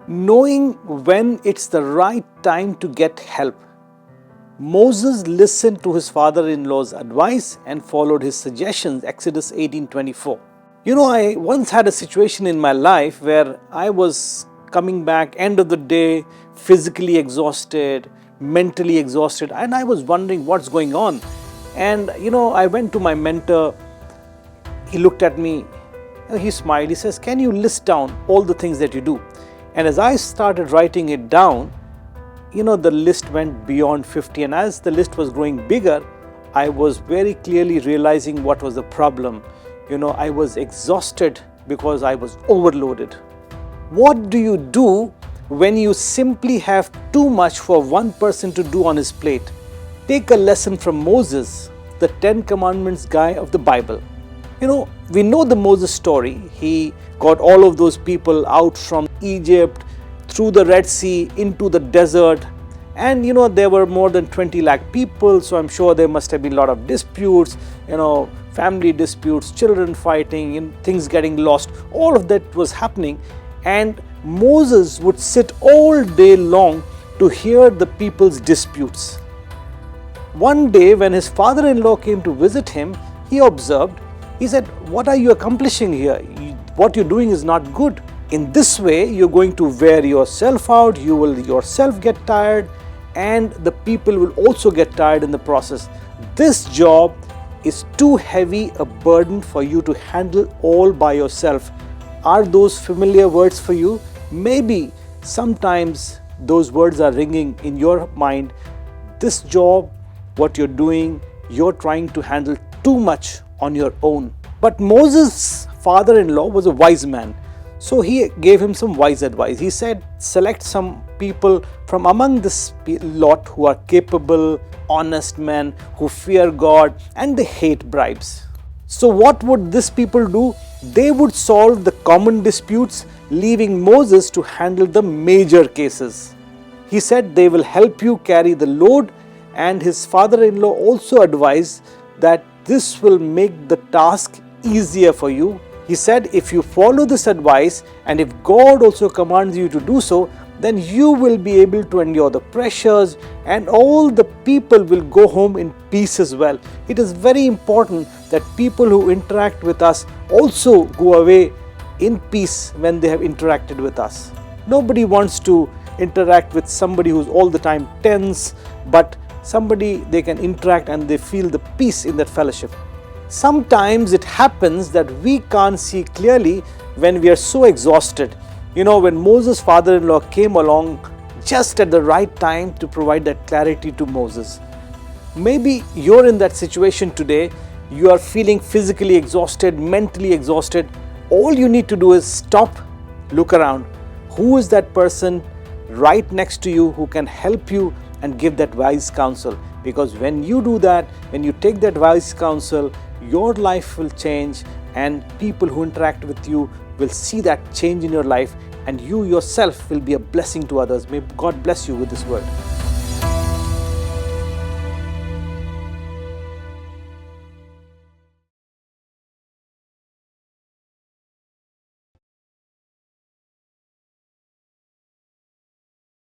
Knowing when it's the right time to get help. Moses listened to his father-in-law's advice and followed his suggestions, Exodus 18:24. I once had a situation in my life where I was coming back end of the day, physically exhausted, mentally exhausted, and I was wondering what's going on. And I went to my mentor. He looked at me, he smiled, he says, "Can you list down all the things that you do?" And as I started writing it down, the list went beyond 50. And as the list was growing bigger, I was very clearly realizing what was the problem. I was exhausted because I was overloaded. What do you do when you simply have too much for one person to do on his plate? Take a lesson from Moses, the 10 Commandments guy of the Bible. We know the Moses story. He got all of those people out from Egypt, through the Red Sea, into the desert. And there were more than 20 lakh people, so I'm sure there must have been a lot of disputes, family disputes, children fighting, things getting lost. All of that was happening. And Moses would sit all day long to hear the people's disputes. One day when his father-in-law came to visit him, he observed, he said, "What are you accomplishing here? What you're doing is not good. In this way, you're going to wear yourself out, you will yourself get tired, and the people will also get tired in the process. This job is too heavy a burden for you to handle all by yourself." Are those familiar words for you? Maybe sometimes those words are ringing in your mind. This job, what you're doing, you're trying to handle too much on your own. But Moses' father-in-law was a wise man. So he gave him some wise advice. He said, select some people from among this lot who are capable, honest men, who fear God, and they hate bribes. So what would these people do? They would solve the common disputes, leaving Moses to handle the major cases. He said they will help you carry the load, and his father-in-law also advised that this will make the task easier for you. He said, if you follow this advice and if God also commands you to do so, then you will be able to endure the pressures and all the people will go home in peace as well. It is very important that people who interact with us also go away in peace when they have interacted with us. Nobody wants to interact with somebody who's all the time tense, but somebody they can interact and they feel the peace in that fellowship. Sometimes it happens that we can't see clearly when we are so exhausted. When Moses' father-in-law came along just at the right time to provide that clarity to Moses. Maybe you're in that situation today. You are feeling physically exhausted, mentally exhausted. All you need to do is stop, look around. Who is that person right next to you who can help you and give that wise counsel? Because when you do that, when you take that wise counsel, your life will change and people who interact with you will see that change in your life and you yourself will be a blessing to others. May God bless you with this word.